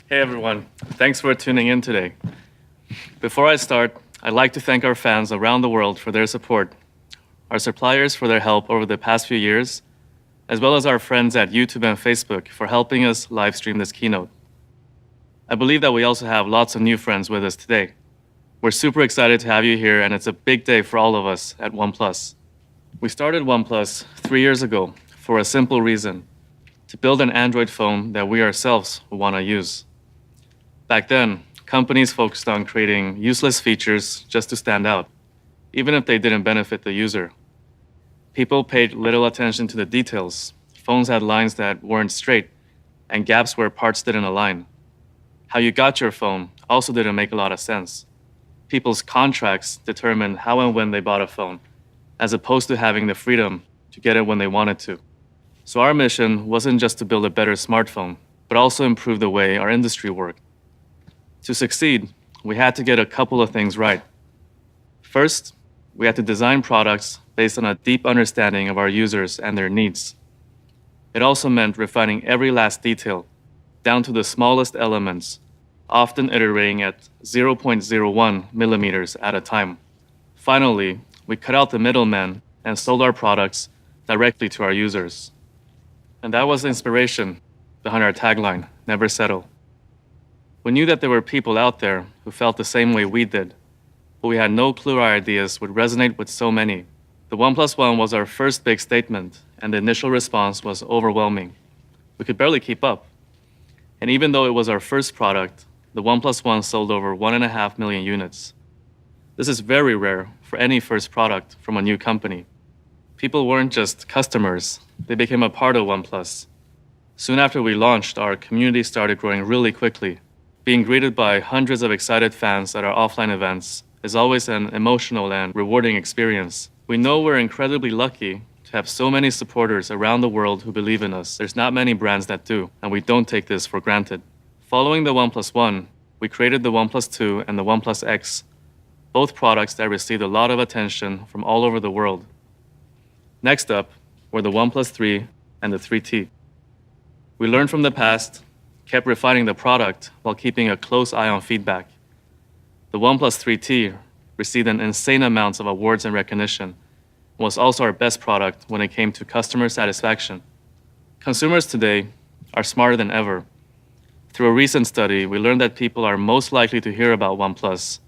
Hey everyone, thanks for tuning in today. Before I start, I'd like to thank our fans around the world for their support, our suppliers for their help over the past few years, as well as our friends at YouTube and Facebook for helping us live stream this keynote. I believe that we also have lots of new friends with us today. We're super excited to have you here, and it's a big day for all of us at OnePlus. We started OnePlus 3 years ago for a simple reason: to build an Android phone that we ourselves would want to use. Back then, companies focused on creating useless features just to stand out, even if they didn't benefit the user. People paid little attention to the details. Phones had lines that weren't straight and gaps where parts didn't align. How you got your phone also didn't make a lot of sense. People's contracts determined how and when they bought a phone, as opposed to having the freedom to get it when they wanted to. So our mission wasn't just to build a better smartphone, but also improve the way our industry worked. To succeed, we had to get a couple of things right. First, we had to design products based on a deep understanding of our users and their needs. It also meant refining every last detail, down to the smallest elements, often iterating at 0.01 millimeters at a time. Finally, we cut out the middleman and sold our products directly to our users. And that was the inspiration behind our tagline, "Never Settle." We knew that there were people out there who felt the same way we did, but we had no clue our ideas would resonate with so many. The OnePlus One was our first big statement, and the initial response was overwhelming. We could barely keep up. And even though it was our first product, the OnePlus One sold over 1.5 million units. This is very rare for any first product from a new company. People weren't just customers, they became a part of OnePlus. Soon after we launched, our community started growing really quickly. Being greeted by hundreds of excited fans at our offline events is always an emotional and rewarding experience. We know we're incredibly lucky to have so many supporters around the world who believe in us. There's not many brands that do, and we don't take this for granted. Following the OnePlus One, we created the OnePlus 2 and the OnePlus X, both products that received a lot of attention from all over the world. Next up were the OnePlus 3 and the 3T. We learned from the past, kept refining the product while keeping a close eye on feedback. The OnePlus 3T received an insane amount of awards and recognition, and was also our best product when it came to customer satisfaction. Consumers today are smarter than ever. Through a recent study, we learned that people are most likely to hear about OnePlus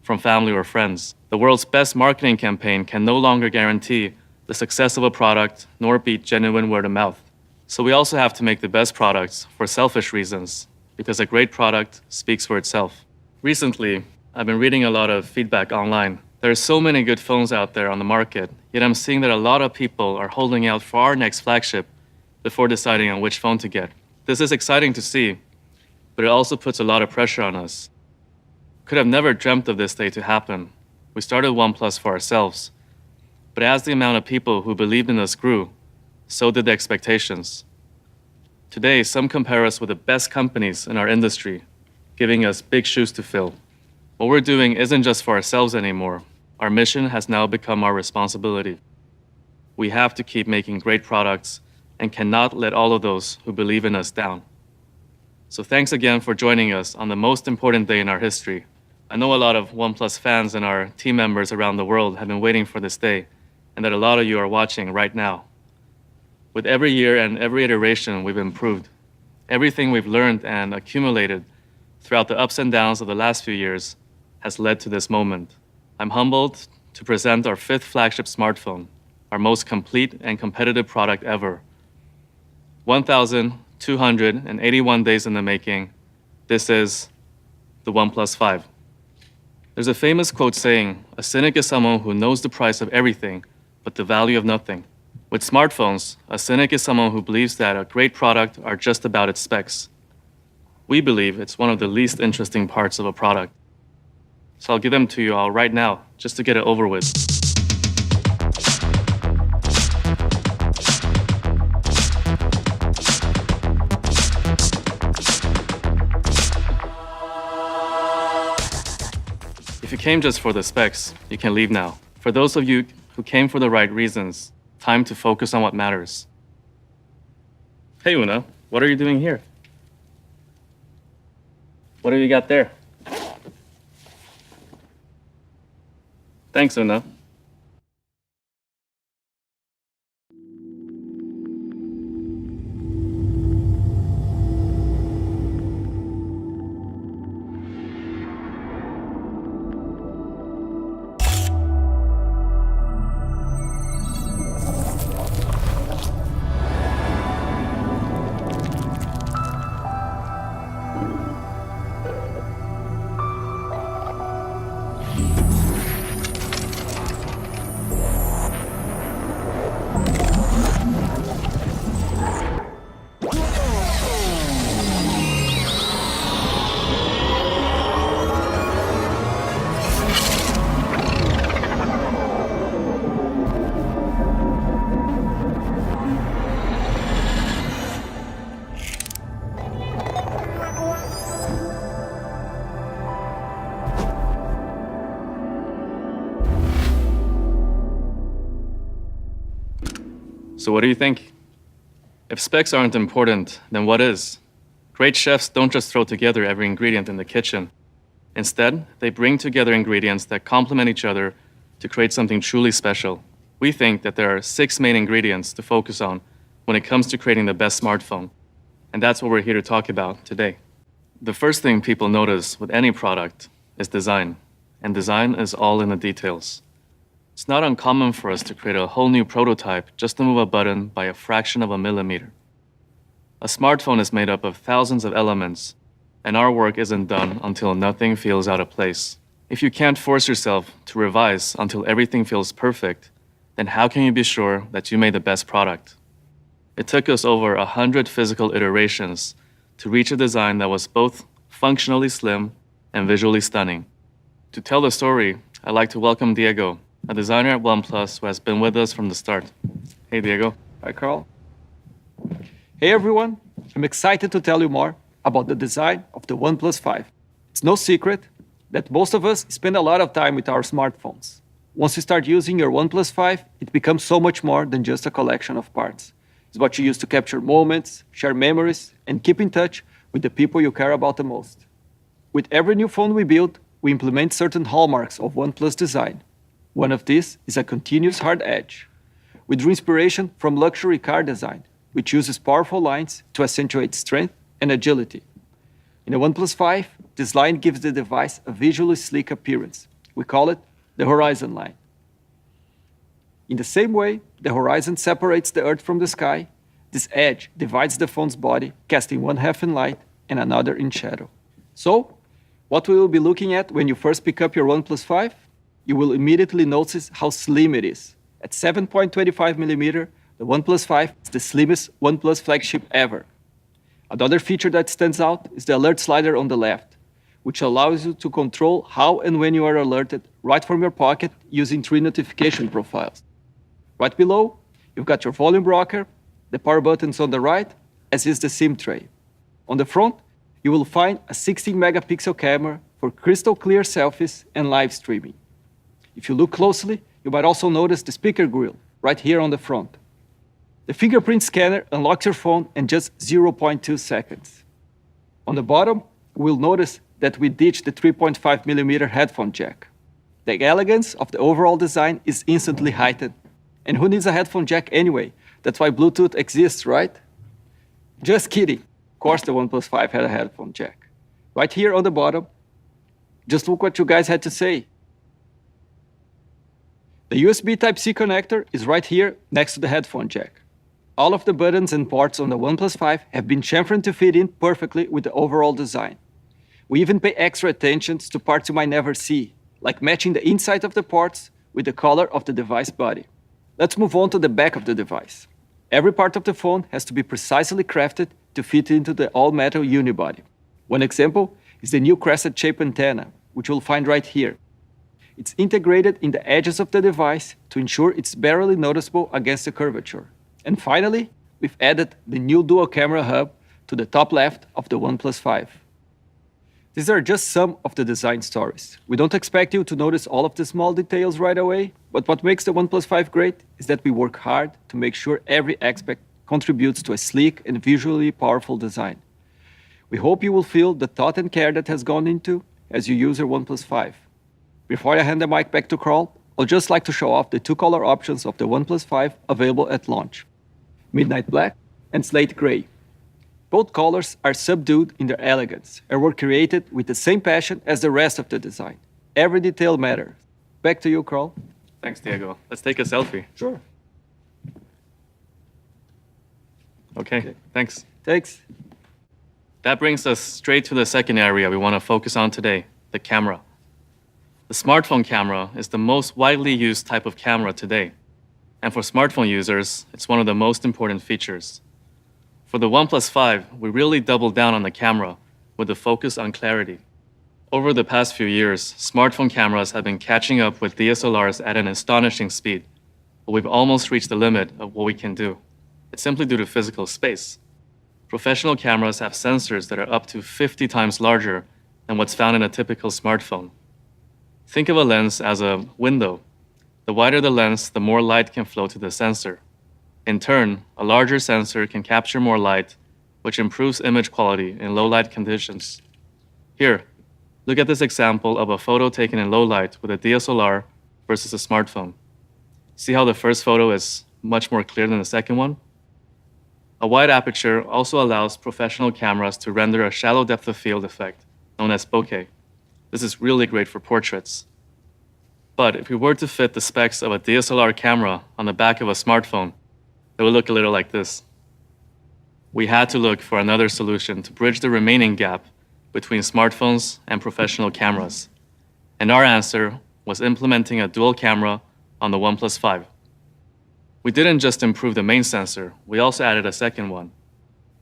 from family or friends. The world's best marketing campaign can no longer guarantee the success of a product nor beat genuine word of mouth. So we also have to make the best products for selfish reasons, because a great product speaks for itself. Recently, I've been reading a lot of feedback online. There are so many good phones out there on the market, yet I'm seeing that a lot of people are holding out for our next flagship before deciding on which phone to get. This is exciting to see, but it also puts a lot of pressure on us. Could have never dreamt of this day to happen. We started OnePlus for ourselves, but as the amount of people who believed in us grew, so did the expectations. Today, some compare us with the best companies in our industry, giving us big shoes to fill. What we're doing isn't just for ourselves anymore. Our mission has now become our responsibility. We have to keep making great products and cannot let all of those who believe in us down. So thanks again for joining us on the most important day in our history. I know a lot of OnePlus fans and our team members around the world have been waiting for this day, and that a lot of you are watching right now. With every year and every iteration, we've improved. Everything we've learned and accumulated throughout the ups and downs of the last few years has led to this moment. I'm humbled to present our 5th flagship smartphone, our most complete and competitive product ever. 1,281 days in the making, this is the OnePlus 5. There's a famous quote saying, "A cynic is someone who knows the price of everything, but the value of nothing." With smartphones, a cynic is someone who believes that a great product are just about its specs. We believe it's one of the least interesting parts of a product. So I'll give them to you all right now, just to get it over with. If you came just for the specs, you can leave now. For those of you who came for the right reasons, time to focus on what matters. Hey Una, what are you doing here? What have you got there? Thanks, Una. So what do you think? If specs aren't important, then what is? Great chefs don't just throw together every ingredient in the kitchen. Instead, they bring together ingredients that complement each other to create something truly special. We think that there are 6 main ingredients to focus on when it comes to creating the best smartphone. And that's what we're here to talk about today. The first thing people notice with any product is design. And design is all in the details. It's not uncommon for us to create a whole new prototype just to move a button by a fraction of a millimeter. A smartphone is made up of thousands of elements, and our work isn't done until nothing feels out of place. If you can't force yourself to revise until everything feels perfect, then how can you be sure that you made the best product? It took us over 100 physical iterations to reach a design that was both functionally slim and visually stunning. To tell the story, I'd like to welcome Diego, a designer at OnePlus who has been with us from the start. Hey, Diego. Hi, Carl. Hey, everyone. I'm excited to tell you more about the design of the OnePlus 5. It's no secret that most of us spend a lot of time with our smartphones. Once you start using your OnePlus 5, it becomes so much more than just a collection of parts. It's what you use to capture moments, share memories, and keep in touch with the people you care about the most. With every new phone we build, we implement certain hallmarks of OnePlus design. One of these is a continuous hard edge. We drew inspiration from luxury car design, which uses powerful lines to accentuate strength and agility. In the OnePlus 5, this line gives the device a visually sleek appearance. We call it the horizon line. In the same way, the horizon separates the earth from the sky. This edge divides the phone's body, casting one half in light and another in shadow. So, what we will be looking at when you first pick up your OnePlus 5? You will immediately notice how slim it is. At 7.25 millimeter, the OnePlus 5 is the slimmest OnePlus flagship ever. Another feature that stands out is the alert slider on the left, which allows you to control how and when you are alerted right from your pocket using 3 notification profiles. Right below, you've got your volume rocker, the power buttons on the right, as is the SIM tray. On the front, you will find a 16-megapixel camera for crystal clear selfies and live streaming. If you look closely, you might also notice the speaker grill right here on the front. The fingerprint scanner unlocks your phone in just 0.2 seconds. On the bottom, you will notice that we ditched the 3.5 millimeter headphone jack. The elegance of the overall design is instantly heightened. And who needs a headphone jack anyway? That's why Bluetooth exists, right? Just kidding. Of course the OnePlus 5 had a headphone jack. Right here on the bottom, just look what you guys had to say. The USB Type-C connector is right here next to the headphone jack. All of the buttons and ports on the OnePlus 5 have been chamfered to fit in perfectly with the overall design. We even pay extra attention to parts you might never see, like matching the inside of the ports with the color of the device body. Let's move on to the back of the device. Every part of the phone has to be precisely crafted to fit into the all-metal unibody. One example is the new crescent-shaped antenna, which you'll find right here. It's integrated in the edges of the device to ensure it's barely noticeable against the curvature. And finally, we've added the new dual camera hub to the top left of the OnePlus 5. These are just some of the design stories. We don't expect you to notice all of the small details right away, but what makes the OnePlus 5 great is that we work hard to make sure every aspect contributes to a sleek and visually powerful design. We hope you will feel the thought and care that has gone into as you use your OnePlus 5. Before I hand the mic back to Carl, I'd just like to show off the two color options of the OnePlus 5 available at launch: Midnight Black and Slate Gray. Both colors are subdued in their elegance and were created with the same passion as the rest of the design. Every detail matters. Back to you, Carl. Thanks, Diego. Let's take a selfie. Sure. Okay, thanks. Thanks. That brings us straight to the second area we want to focus on today, the camera. The smartphone camera is the most widely used type of camera today. And for smartphone users, it's one of the most important features. For the OnePlus 5, we really doubled down on the camera with a focus on clarity. Over the past few years, smartphone cameras have been catching up with DSLRs at an astonishing speed, but we've almost reached the limit of what we can do. It's simply due to physical space. Professional cameras have sensors that are up to 50 times larger than what's found in a typical smartphone. Think of a lens as a window. The wider the lens, the more light can flow to the sensor. In turn, a larger sensor can capture more light, which improves image quality in low light conditions. Here, look at this example of a photo taken in low light with a DSLR versus a smartphone. See how the first photo is much more clear than the second one? A wide aperture also allows professional cameras to render a shallow depth of field effect, known as bokeh. This is really great for portraits. But if we were to fit the specs of a DSLR camera on the back of a smartphone, it would look a little like this. We had to look for another solution to bridge the remaining gap between smartphones and professional cameras. And our answer was implementing a dual camera on the OnePlus 5. We didn't just improve the main sensor, we also added a second one.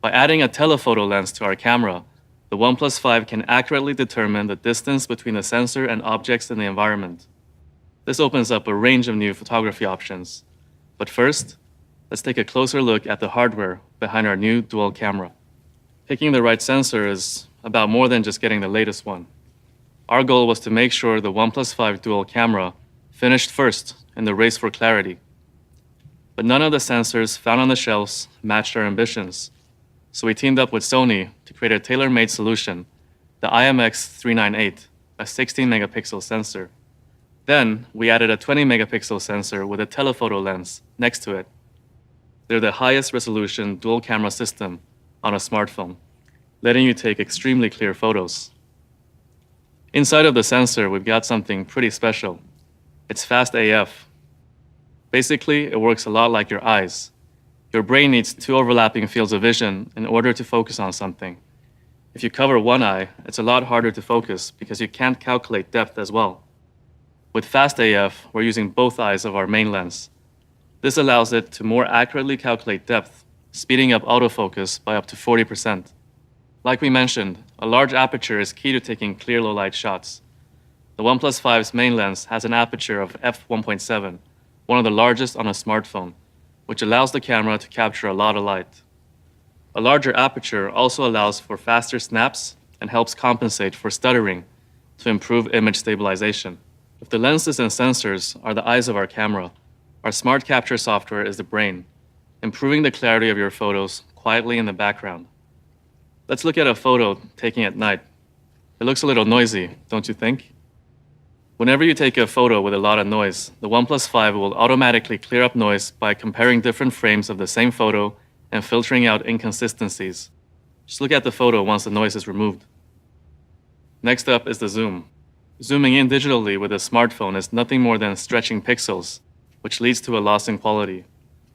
By adding a telephoto lens to our camera, the OnePlus 5 can accurately determine the distance between the sensor and objects in the environment. This opens up a range of new photography options. But first, let's take a closer look at the hardware behind our new dual camera. Picking the right sensor is about more than just getting the latest one. Our goal was to make sure the OnePlus 5 dual camera finished first in the race for clarity. But none of the sensors found on the shelves matched our ambitions. So we teamed up with Sony to create a tailor-made solution, the IMX398, a 16-megapixel sensor. Then we added a 20-megapixel sensor with a telephoto lens next to it. They're the highest resolution dual camera system on a smartphone, letting you take extremely clear photos. Inside of the sensor, we've got something pretty special. It's fast AF. Basically, it works a lot like your eyes. Your brain needs two overlapping fields of vision in order to focus on something. If you cover one eye, it's a lot harder to focus because you can't calculate depth as well. With fast AF, we're using both eyes of our main lens. This allows it to more accurately calculate depth, speeding up autofocus by up to 40%. Like we mentioned, a large aperture is key to taking clear low-light shots. The OnePlus 5's main lens has an aperture of f1.7, one of the largest on a smartphone, which allows the camera to capture a lot of light. A larger aperture also allows for faster snaps and helps compensate for stuttering to improve image stabilization. If the lenses and sensors are the eyes of our camera, our smart capture software is the brain, improving the clarity of your photos quietly in the background. Let's look at a photo taken at night. It looks a little noisy, don't you think? Whenever you take a photo with a lot of noise, the OnePlus 5 will automatically clear up noise by comparing different frames of the same photo and filtering out inconsistencies. Just look at the photo once the noise is removed. Next up is the zoom. Zooming in digitally with a smartphone is nothing more than stretching pixels, which leads to a loss in quality.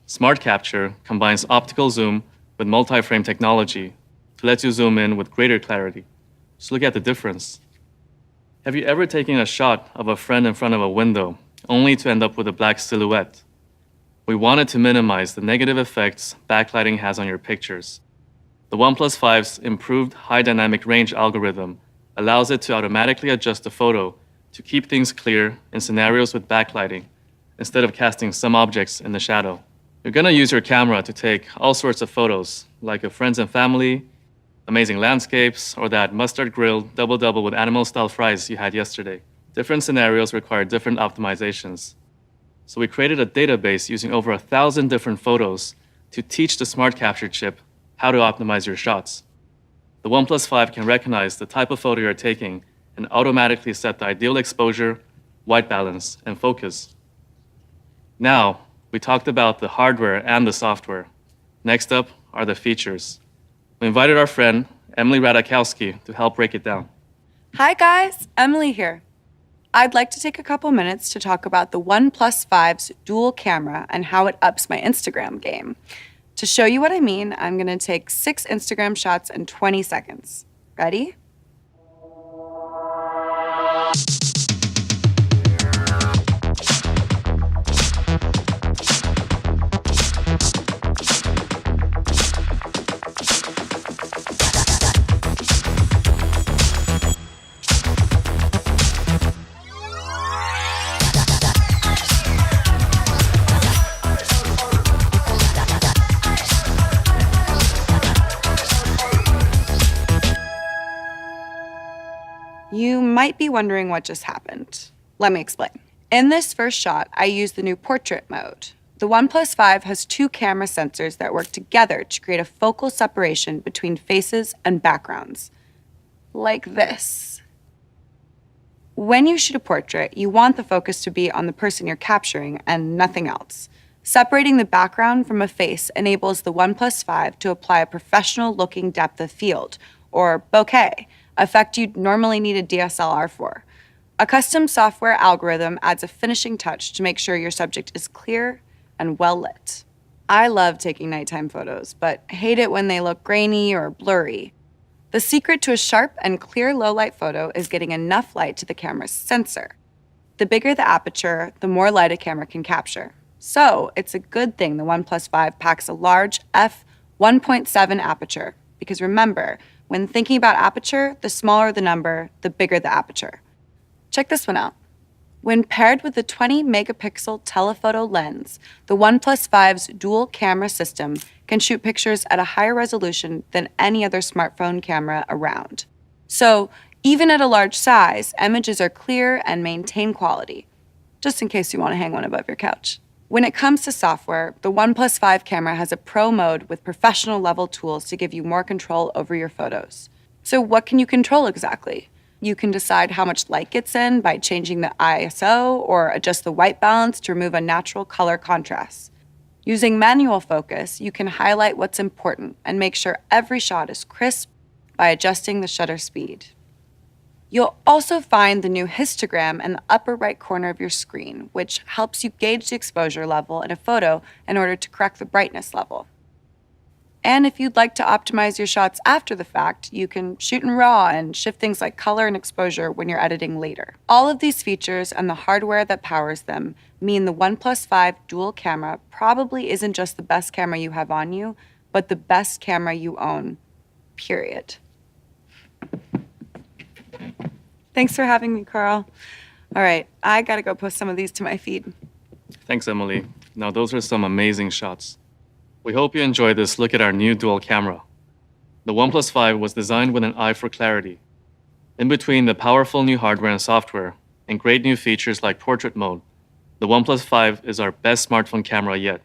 Smart Capture combines optical zoom with multi-frame technology to let you zoom in with greater clarity. Just look at the difference. Have you ever taken a shot of a friend in front of a window, only to end up with a black silhouette? We wanted to minimize the negative effects backlighting has on your pictures. The OnePlus 5's improved high dynamic range algorithm allows it to automatically adjust the photo to keep things clear in scenarios with backlighting, instead of casting some objects in the shadow. You're gonna use your camera to take all sorts of photos, like of friends and family, amazing landscapes, or that mustard grilled double-double with animal-style fries you had yesterday. Different scenarios require different optimizations. So we created a database using over 1,000 different photos to teach the Smart Capture chip how to optimize your shots. The OnePlus 5 can recognize the type of photo you're taking and automatically set the ideal exposure, white balance, and focus. Now, we talked about the hardware and the software. Next up are the features. We invited our friend, Emily Radakowski, to help break it down. Hi guys, Emily here. I'd like to take a couple minutes to talk about the OnePlus 5's dual camera and how it ups my Instagram game. To show you what I mean, I'm gonna take 6 Instagram shots in 20 seconds. Ready? You might be wondering what just happened. Let me explain. In this first shot, I used the new portrait mode. The OnePlus 5 has 2 camera sensors that work together to create a focal separation between faces and backgrounds. Like this. When you shoot a portrait, you want the focus to be on the person you're capturing and nothing else. Separating the background from a face enables the OnePlus 5 to apply a professional-looking depth of field, or bokeh, effect you'd normally need a DSLR for. A custom software algorithm adds a finishing touch to make sure your subject is clear and well lit. I love taking nighttime photos, but hate it when they look grainy or blurry. The secret to a sharp and clear low-light photo is getting enough light to the camera's sensor. The bigger the aperture, the more light a camera can capture. So it's a good thing the OnePlus 5 packs a large f1.7 aperture, because remember, when thinking about aperture, the smaller the number, the bigger the aperture. Check this one out. When paired with the 20 megapixel telephoto lens, the OnePlus 5's dual camera system can shoot pictures at a higher resolution than any other smartphone camera around. So even at a large size, images are clear and maintain quality, just in case you want to hang one above your couch. When it comes to software, the OnePlus 5 camera has a pro mode with professional level tools to give you more control over your photos. So what can you control exactly? You can decide how much light gets in by changing the ISO or adjust the white balance to remove unnatural color contrast. Using manual focus, you can highlight what's important and make sure every shot is crisp by adjusting the shutter speed. You'll also find the new histogram in the upper right corner of your screen, which helps you gauge the exposure level in a photo in order to correct the brightness level. And if you'd like to optimize your shots after the fact, you can shoot in RAW and shift things like color and exposure when you're editing later. All of these features and the hardware that powers them mean the OnePlus 5 dual camera probably isn't just the best camera you have on you, but the best camera you own, period. Thanks for having me, Carl. All right, I gotta go post some of these to my feed. Thanks, Emily. Now, those are some amazing shots. We hope you enjoy this look at our new dual camera. The OnePlus 5 was designed with an eye for clarity. In between the powerful new hardware and software and great new features like portrait mode, the OnePlus 5 is our best smartphone camera yet.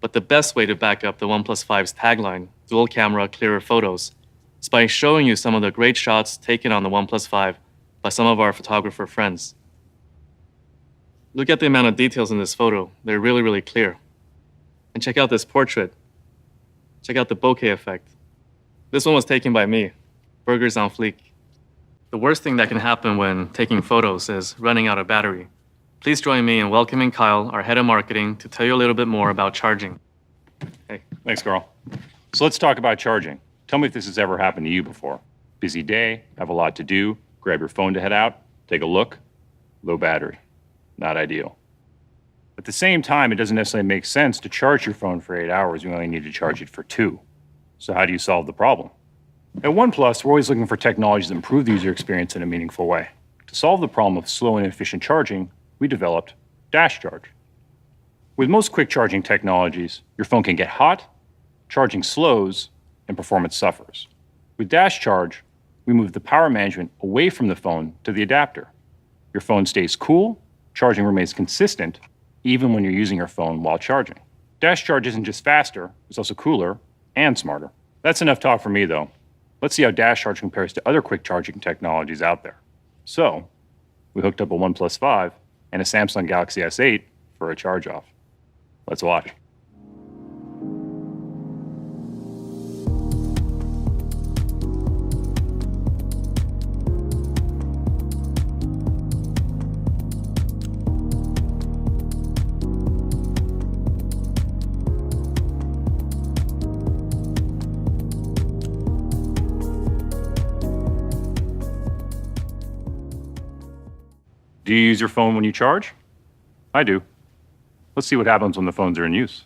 But the best way to back up the OnePlus 5's tagline, dual camera, clearer photos, is by showing you some of the great shots taken on the OnePlus 5 by some of our photographer friends. Look at the amount of details in this photo. They're really, really clear. And check out this portrait. Check out the bokeh effect. This one was taken by me. Burgers on fleek. The worst thing that can happen when taking photos is running out of battery. Please join me in welcoming Kyle, our head of marketing, to tell you a little bit more about charging. Hey. Thanks, Carl. So let's talk about charging. Tell me if this has ever happened to you before. Busy day, have a lot to do, grab your phone to head out, take a look, low battery. Not ideal. At the same time, it doesn't necessarily make sense to charge your phone for 8 hours. You only need to charge it for 2. So how do you solve the problem? At OnePlus, we're always looking for technologies that improve the user experience in a meaningful way. To solve the problem of slow and inefficient charging, we developed Dash Charge. With most quick charging technologies, your phone can get hot, charging slows, and performance suffers. With Dash Charge, we move the power management away from the phone to the adapter. Your phone stays cool, charging remains consistent, even when you're using your phone while charging. Dash Charge isn't just faster, it's also cooler and smarter. That's enough talk for me, though. Let's see how dash charge compares to other quick charging technologies out there. So, we hooked up a OnePlus 5 and a Samsung Galaxy S8 for a charge off. Let's watch. Do you use your phone when you charge? I do. Let's see what happens when the phones are in use.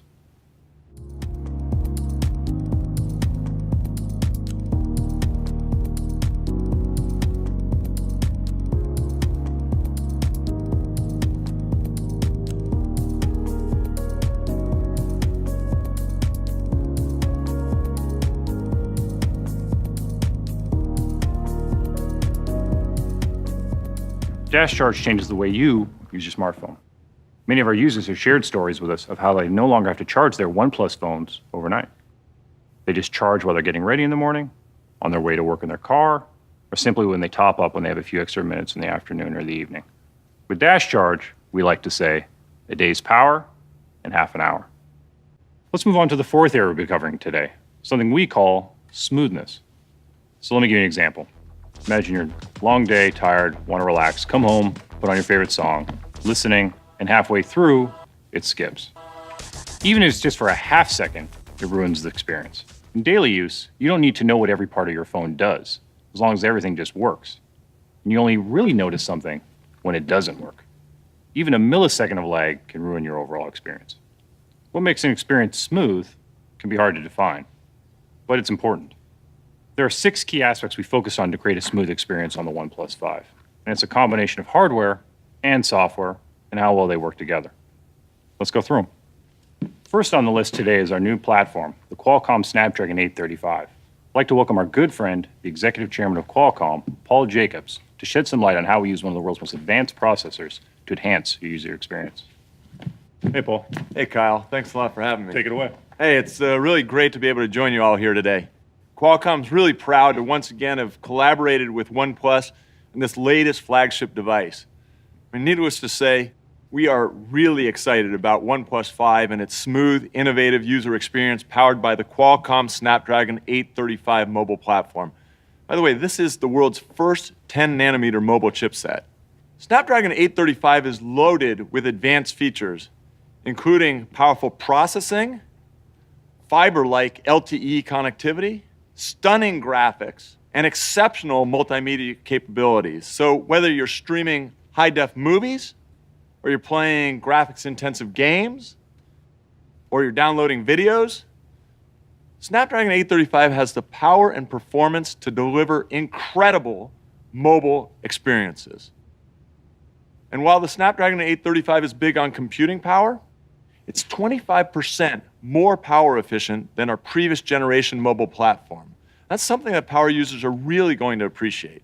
Dash charge changes the way you use your smartphone. Many of our users have shared stories with us of how they no longer have to charge their OnePlus phones overnight. They just charge while they're getting ready in the morning, on their way to work in their car, or simply when they top up when they have a few extra minutes in the afternoon or the evening. With dash charge, we like to say a day's power in half an hour. Let's move on to the fourth area we'll be covering today, something we call smoothness. So let me give you an example. Imagine you're long day, tired, want to relax, come home, put on your favorite song, listening, and halfway through, it skips. Even if it's just for a half second, it ruins the experience. In daily use, you don't need to know what every part of your phone does, as long as everything just works. And you only really notice something when it doesn't work. Even a millisecond of lag can ruin your overall experience. What makes an experience smooth can be hard to define, but it's important. There are 6 key aspects we focus on to create a smooth experience on the OnePlus 5. And it's a combination of hardware and software and how well they work together. Let's go through them. First on the list today is our new platform, the Qualcomm Snapdragon 835. I'd like to welcome our good friend, the executive chairman of Qualcomm, Paul Jacobs, to shed some light on how we use one of the world's most advanced processors to enhance your user experience. Hey, Paul. Hey, Kyle. Thanks a lot for having me. Take it away. Hey, it's really great to be able to join you all here today. Qualcomm's really proud to once again have collaborated with OnePlus on this latest flagship device. I mean, needless to say, we are really excited about OnePlus 5 and its smooth, innovative user experience powered by the Qualcomm Snapdragon 835 mobile platform. By the way, this is the world's first 10-nanometer mobile chipset. Snapdragon 835 is loaded with advanced features, including powerful processing, fiber-like LTE connectivity, stunning graphics, and exceptional multimedia capabilities. So whether you're streaming high-def movies, or you're playing graphics-intensive games, or you're downloading videos, Snapdragon 835 has the power and performance to deliver incredible mobile experiences. And while the Snapdragon 835 is big on computing power, it's 25% more power efficient than our previous generation mobile platform. That's something that power users are really going to appreciate.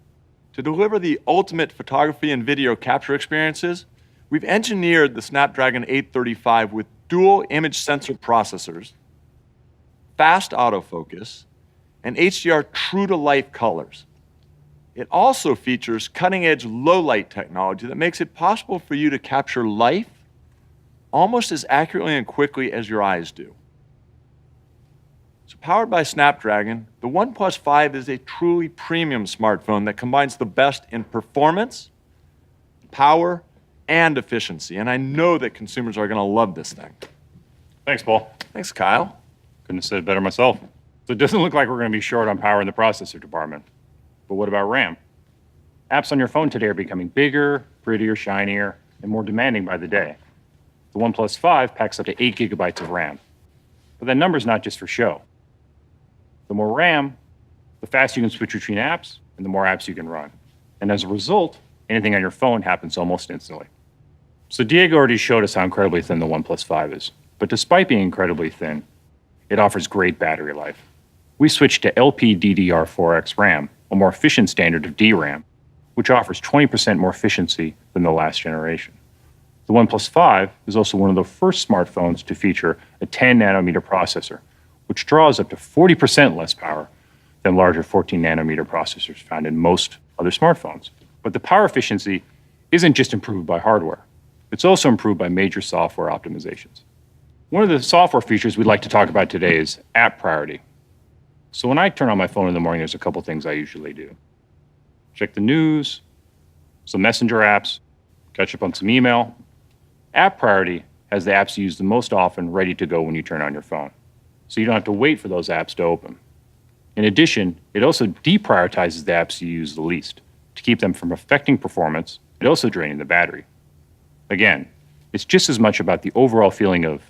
To deliver the ultimate photography and video capture experiences, we've engineered the Snapdragon 835 with dual image sensor processors, fast autofocus, and HDR true-to-life colors. It also features cutting-edge low-light technology that makes it possible for you to capture life almost as accurately and quickly as your eyes do. So powered by Snapdragon, the OnePlus 5 is a truly premium smartphone that combines the best in performance, power, and efficiency. And I know that consumers are going to love this thing. Thanks, Paul. Thanks, Kyle. Couldn't have said it better myself. So it doesn't look like we're going to be short on power in the processor department. But what about RAM? Apps on your phone today are becoming bigger, prettier, shinier, and more demanding by the day. The OnePlus 5 packs up to 8 gigabytes of RAM. But that number's not just for show. The more RAM, the faster you can switch between apps, and the more apps you can run. And as a result, anything on your phone happens almost instantly. So Diego already showed us how incredibly thin the OnePlus 5 is. But despite being incredibly thin, it offers great battery life. We switched to LPDDR4X RAM, a more efficient standard of DRAM, which offers 20% more efficiency than the last generation. The OnePlus 5 is also one of the first smartphones to feature a 10-nanometer processor, which draws up to 40% less power than larger 14 nanometer processors found in most other smartphones. But the power efficiency isn't just improved by hardware. It's also improved by major software optimizations. One of the software features we'd like to talk about today is app priority. So when I turn on my phone in the morning, there's a couple things I usually do. Check the news, some messenger apps, catch up on some email. App priority has the apps you use the most often ready to go when you turn on your phone, so you don't have to wait for those apps to open. In addition, it also deprioritizes the apps you use the least to keep them from affecting performance and also draining the battery. Again, it's just as much about the overall feeling of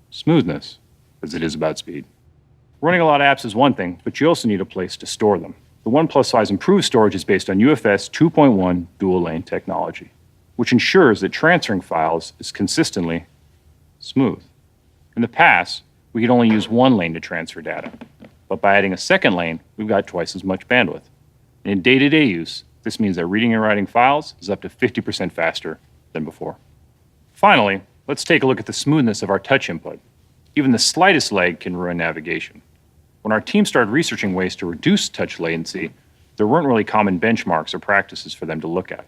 smoothness as it is about speed. Running a lot of apps is one thing, but you also need a place to store them. The OnePlus 5's improved storage is based on UFS 2.1 dual-lane technology, which ensures that transferring files is consistently smooth. In the past, we could only use one lane to transfer data, but by adding a second lane, we've got twice as much bandwidth. And in day-to-day use, this means that reading and writing files is up to 50% faster than before. Finally, let's take a look at the smoothness of our touch input. Even the slightest lag can ruin navigation. When our team started researching ways to reduce touch latency, there weren't really common benchmarks or practices for them to look at.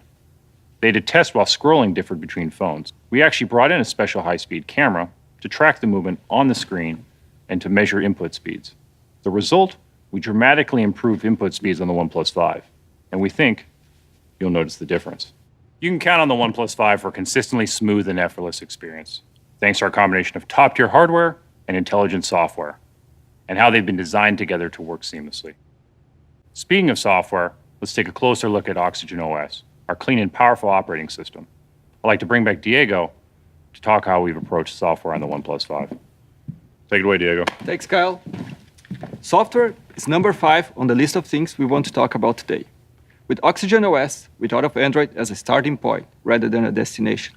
They did tests while scrolling differed between phones. We actually brought in a special high-speed camera to track the movement on the screen and to measure input speeds. The result, we dramatically improved input speeds on the OnePlus 5, and we think you'll notice the difference. You can count on the OnePlus 5 for a consistently smooth and effortless experience, thanks to our combination of top-tier hardware and intelligent software, and how they've been designed together to work seamlessly. Speaking of software, let's take a closer look at Oxygen OS, our clean and powerful operating system. I'd like to bring back Diego to talk how we've approached software on the OnePlus 5. Take it away, Diego. Thanks, Kyle. Software is number 5 on the list of things we want to talk about today. With Oxygen OS, we thought of Android as a starting point rather than a destination.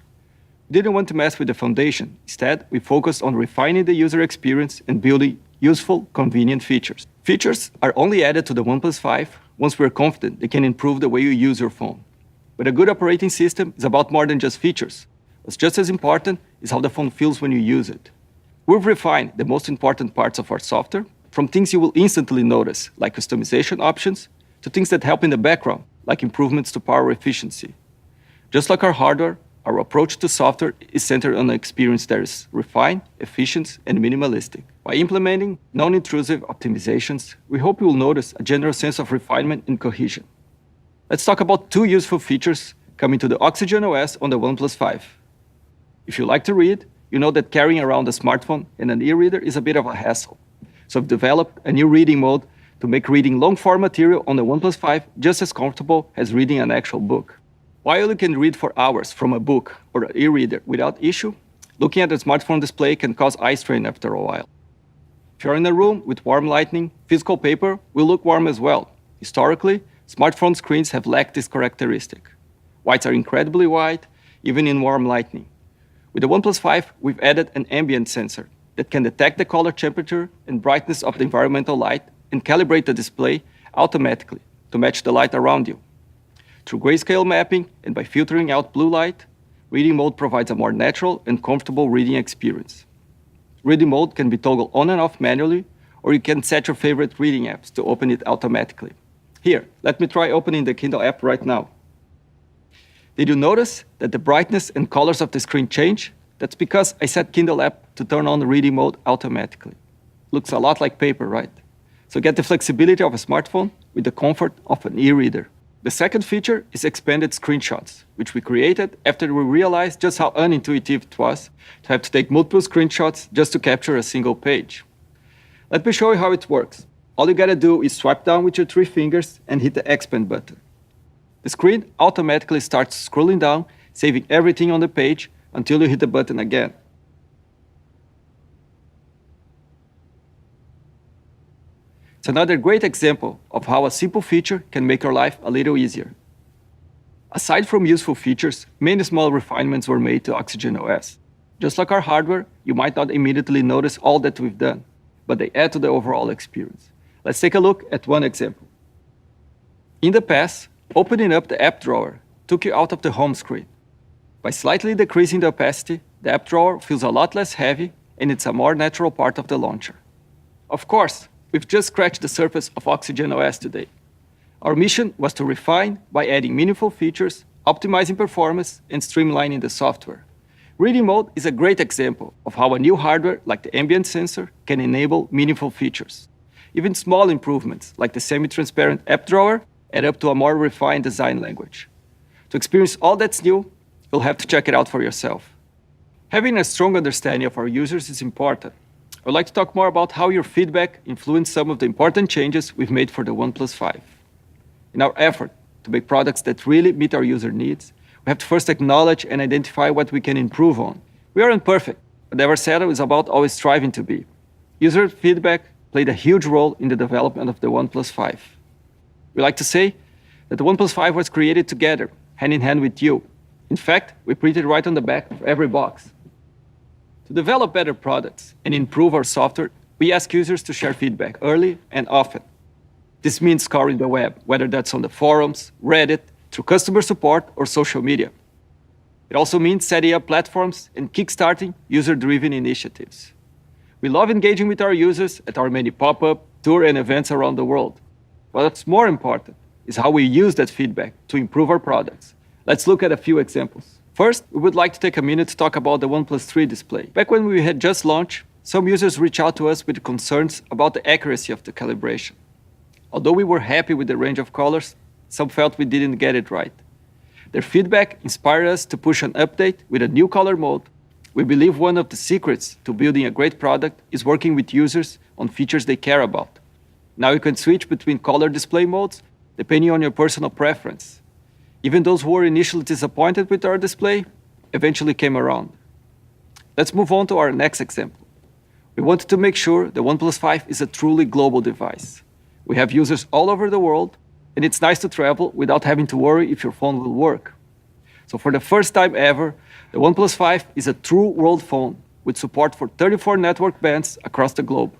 We didn't want to mess with the foundation. Instead, we focused on refining the user experience and building useful, convenient features. Features are only added to the OnePlus 5 once we're confident they can improve the way you use your phone. But a good operating system is about more than just features. What's just as important is how the phone feels when you use it. We've refined the most important parts of our software, from things you will instantly notice, like customization options, to things that help in the background, like improvements to power efficiency. Just like our hardware, our approach to software is centered on an experience that is refined, efficient, and minimalistic. By implementing non-intrusive optimizations, we hope you will notice a general sense of refinement and cohesion. Let's talk about 2 useful features coming to the Oxygen OS on the OnePlus 5. If you like to read, you know that carrying around a smartphone and an e-reader is a bit of a hassle. So I've developed a new reading mode to make reading long-form material on the OnePlus 5 just as comfortable as reading an actual book. While you can read for hours from a book or an e-reader without issue, looking at a smartphone display can cause eye strain after a while. If you're in a room with warm lighting, physical paper will look warm as well. Historically, smartphone screens have lacked this characteristic. Whites are incredibly white, even in warm lighting. With the OnePlus 5, we've added an ambient sensor that can detect the color temperature and brightness of the environmental light and calibrate the display automatically to match the light around you. Through grayscale mapping and by filtering out blue light, reading mode provides a more natural and comfortable reading experience. Reading mode can be toggled on and off manually, or you can set your favorite reading apps to open it automatically. Here, let me try opening the Kindle app right now. Did you notice that the brightness and colors of the screen change? That's because I set Kindle app to turn on the reading mode automatically. Looks a lot like paper, right? So get the flexibility of a smartphone with the comfort of an e-reader. The second feature is expanded screenshots, which we created after we realized just how unintuitive it was to have to take multiple screenshots just to capture a single page. Let me show you how it works. All you gotta do is swipe down with your 3 fingers and hit the expand button. The screen automatically starts scrolling down, saving everything on the page until you hit the button again. It's another great example of how a simple feature can make your life a little easier. Aside from useful features, many small refinements were made to Oxygen OS. Just like our hardware, you might not immediately notice all that we've done, but they add to the overall experience. Let's take a look at one example. In the past, opening up the app drawer took you out of the home screen. By slightly decreasing the opacity, the app drawer feels a lot less heavy and it's a more natural part of the launcher. Of course, we've just scratched the surface of Oxygen OS today. Our mission was to refine by adding meaningful features, optimizing performance, and streamlining the software. Reading mode is a great example of how a new hardware like the ambient sensor can enable meaningful features. Even small improvements like the semi-transparent app drawer add up to a more refined design language. To experience all that's new, you'll have to check it out for yourself. Having a strong understanding of our users is important. I'd like to talk more about how your feedback influenced some of the important changes we've made for the OnePlus 5. In our effort to make products that really meet our user needs, we have to first acknowledge and identify what we can improve on. We aren't perfect, but Eversettle is about always striving to be. User feedback played a huge role in the development of the OnePlus 5. We like to say that the OnePlus 5 was created together, hand in hand with you. In fact, we printed right on the back of every box. To develop better products and improve our software, we ask users to share feedback early and often. This means scouring the web, whether that's on the forums, Reddit, through customer support, or social media. It also means setting up platforms and kickstarting user-driven initiatives. We love engaging with our users at our many pop-up, tour, and events around the world. What's more important is how we use that feedback to improve our products. Let's look at a few examples. First, we would like to take a minute to talk about the OnePlus 3 display. Back when we had just launched, some users reached out to us with concerns about the accuracy of the calibration. Although we were happy with the range of colors, some felt we didn't get it right. Their feedback inspired us to push an update with a new color mode. We believe one of the secrets to building a great product is working with users on features they care about. Now you can switch between color display modes depending on your personal preference. Even those who were initially disappointed with our display eventually came around. Let's move on to our next example. We wanted to make sure the OnePlus 5 is a truly global device. We have users all over the world, and it's nice to travel without having to worry if your phone will work. So for the first time ever, the OnePlus 5 is a true world phone with support for 34 network bands across the globe.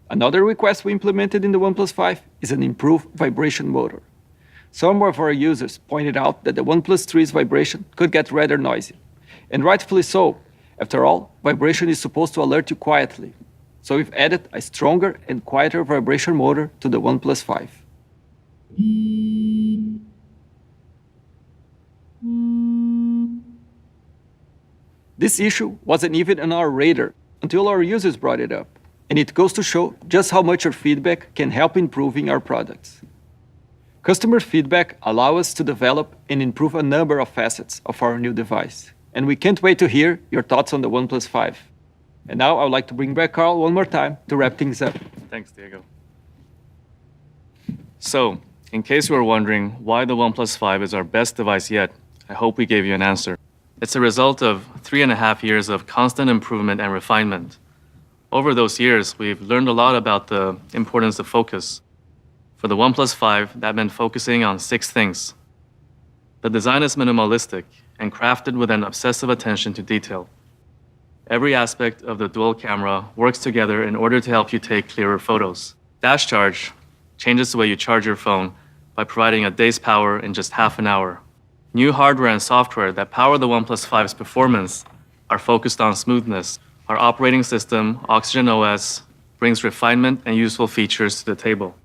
Another request we implemented in the OnePlus 5 is an improved vibration motor. Some of our users pointed out that the OnePlus 3's vibration could get rather noisy. And rightfully so. After all, vibration is supposed to alert you quietly. So we've added a stronger and quieter vibration motor to the OnePlus 5. This issue wasn't even on our radar until our users brought it up, and it goes to show just how much your feedback can help improving our products. Customer feedback allows us to develop and improve a number of facets of our new device, and we can't wait to hear your thoughts on the OnePlus 5. And now I would like to bring back Carl one more time to wrap things up. Thanks, Diego. So, in case you were wondering why the OnePlus 5 is our best device yet, I hope we gave you an answer. It's a result of 3.5 years of constant improvement and refinement. Over those years, we've learned a lot about the importance of focus. For the OnePlus 5, that meant focusing on 6 things. The design is minimalistic and crafted with an obsessive attention to detail. Every aspect of the dual camera works together in order to help you take clearer photos. Dash Charge changes the way you charge your phone by providing a day's power in just half an hour. New hardware and software that power the OnePlus 5's performance are focused on smoothness. Our operating system, Oxygen OS, brings refinement and useful features to the table.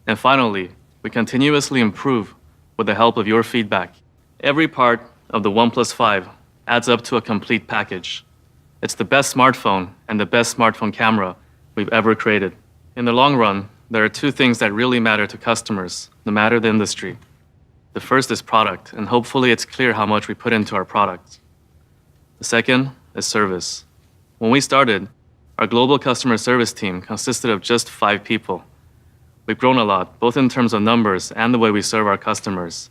And finally, we continuously improve with the help of your feedback. Every part of the OnePlus 5 adds up to a complete package. It's the best smartphone and the best smartphone camera we've ever created. In the long run, there are 2 things that really matter to customers, no matter the industry. The first is product, and hopefully it's clear how much we put into our product. The second is service. When we started, our global customer service team consisted of just 5 people. We've grown a lot, both in terms of numbers and the way we serve our customers.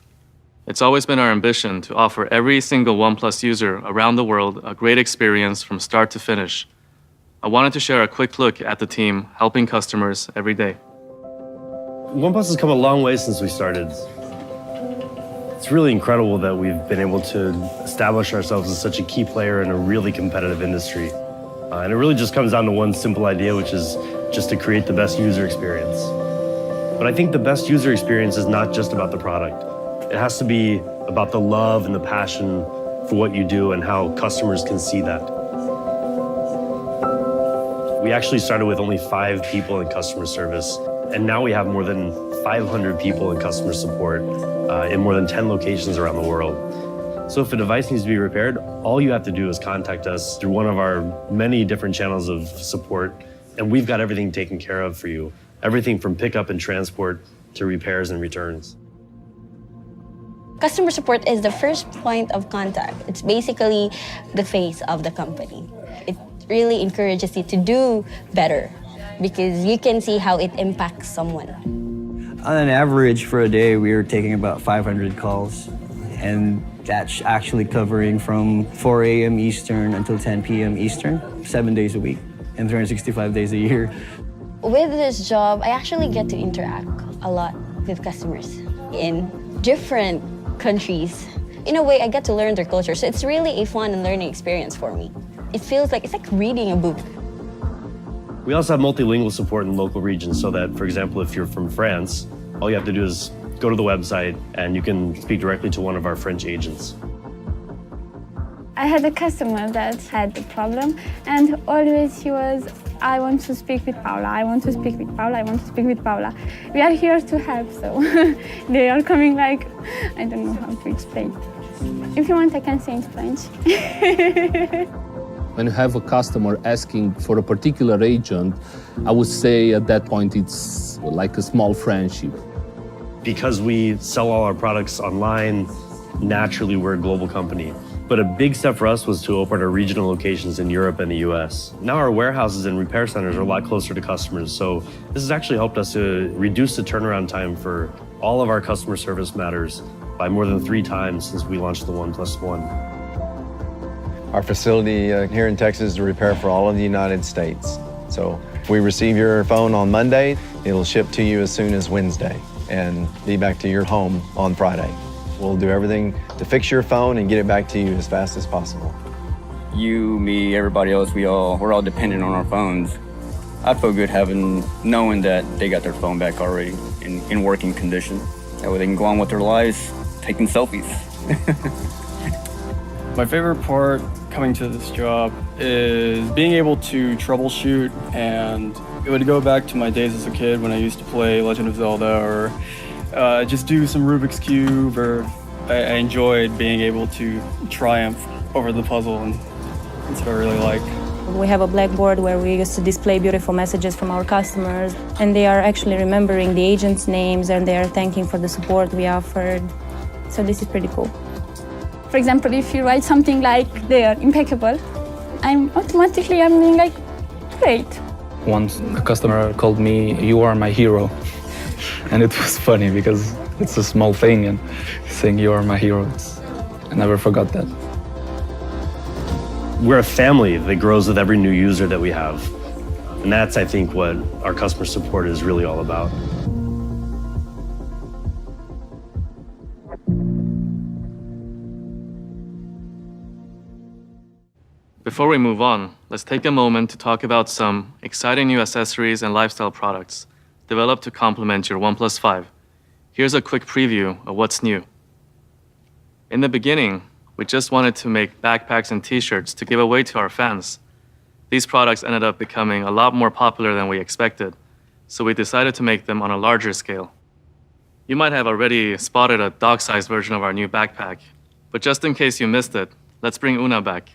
It's always been our ambition to offer every single OnePlus user around the world a great experience from start to finish. I wanted to share a quick look at the team helping customers every day. OnePlus has come a long way since we started. It's really incredible that we've been able to establish ourselves as such a key player in a really competitive industry. And it really just comes down to one simple idea, which is just to create the best user experience. But I think the best user experience is not just about the product. It has to be about the love and the passion for what you do and how customers can see that. We actually started with only 5 people in customer service, and now we have more than 500 people in customer support in more than 10 locations around the world. So if a device needs to be repaired, all you have to do is contact us through one of our many different channels of support, and we've got everything taken care of for you. Everything from pickup and transport to repairs and returns. Customer support is the first point of contact. It's basically the face of the company. It really encourages you to do better because you can see how it impacts someone. On an average for a day, we are taking about 500 calls, and that's actually covering from 4 a.m. Eastern until 10 p.m. Eastern, 7 days a week and 365 days a year. With this job, I actually get to interact a lot with customers in different countries. In a way, I get to learn their culture, so it's really a fun and learning experience for me. It feels like it's like reading a book. We also have multilingual support in local regions so that, for example, if you're from France, all you have to do is go to the website and you can speak directly to one of our French agents. I had a customer that had a problem, and always he was, I want to speak with Paula, I want to speak with Paula, I want to speak with Paula. We are here to help, so they are coming like, I don't know how to explain. If you want, I can say in French. When you have a customer asking for a particular agent, I would say at that point it's like a small friendship. Because we sell all our products online, naturally we're a global company. But a big step for us was to open our regional locations in Europe and the US. Now our warehouses and repair centers are a lot closer to customers, so this has actually helped us to reduce the turnaround time for all of our customer service matters by more than 3 times since we launched the OnePlus One. Our facility here in Texas is to repair for all of the United States. So if we receive your phone on Monday, it'll ship to you as soon as Wednesday and be back to your home on Friday. We'll do everything to fix your phone and get it back to you as fast as possible. You, me, everybody else, we're all dependent on our phones. I feel good knowing that they got their phone back already in working condition. That way they can go on with their lives, taking selfies. My favorite part coming to this job is being able to troubleshoot, and it would go back to my days as a kid when I used to play Legend of Zelda or just do some Rubik's Cube, or I enjoyed being able to triumph over the puzzle, and that's what I really like. We have a blackboard where we used to display beautiful messages from our customers, and they are actually remembering the agents' names and they are thanking for the support we offered. So this is pretty cool. For example, if you write something like they are impeccable, I'm being like, great. Once a customer called me, "You are my hero." And it was funny because it's a small thing, and saying "you are my hero," I never forgot that. We're a family that grows with every new user that we have. And that's, I think, what our customer support is really all about. Before we move on, let's take a moment to talk about some exciting new accessories and lifestyle products developed to complement your OnePlus 5. Here's a quick preview of what's new. In the beginning, we just wanted to make backpacks and t-shirts to give away to our fans. These products ended up becoming a lot more popular than we expected, so we decided to make them on a larger scale. You might have already spotted a dog-sized version of our new backpack, but just in case you missed it, let's bring Una back.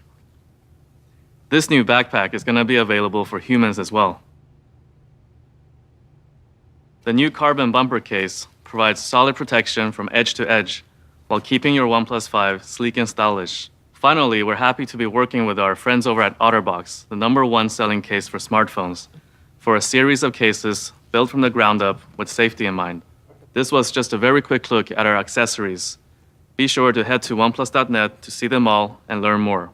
This new backpack is going to be available for humans as well. The new carbon bumper case provides solid protection from edge to edge while keeping your OnePlus 5 sleek and stylish. Finally, we're happy to be working with our friends over at OtterBox, the #1 selling case for smartphones, for a series of cases built from the ground up with safety in mind. This was just a very quick look at our accessories. Be sure to head to oneplus.net to see them all and learn more.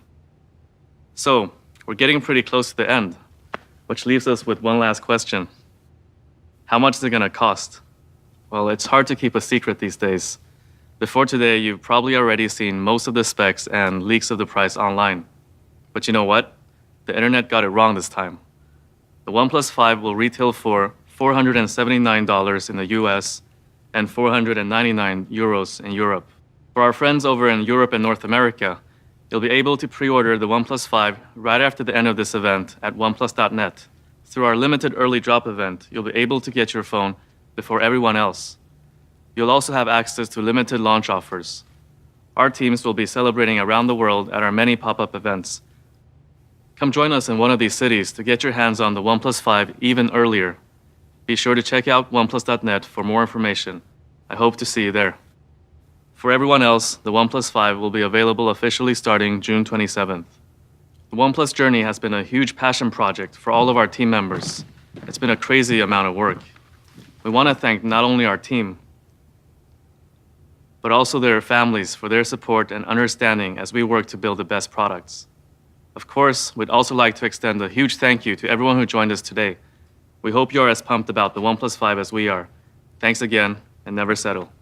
So, we're getting pretty close to the end, which leaves us with one last question. How much is it going to cost? Well, it's hard to keep a secret these days. Before today, you've probably already seen most of the specs and leaks of the price online. But you know what? The internet got it wrong this time. The OnePlus 5 will retail for $479 in the US and 499 euros in Europe. For our friends over in Europe and North America, you'll be able to pre-order the OnePlus 5 right after the end of this event at oneplus.net. Through our limited early drop event, you'll be able to get your phone before everyone else. You'll also have access to limited launch offers. Our teams will be celebrating around the world at our many pop-up events. Come join us in one of these cities to get your hands on the OnePlus 5 even earlier. Be sure to check out oneplus.net for more information. I hope to see you there. For everyone else, the OnePlus 5 will be available officially starting June 27th. The OnePlus journey has been a huge passion project for all of our team members. It's been a crazy amount of work. We want to thank not only our team, but also their families for their support and understanding as we work to build the best products. Of course, we'd also like to extend a huge thank you to everyone who joined us today. We hope you're as pumped about the OnePlus 5 as we are. Thanks again, and never settle.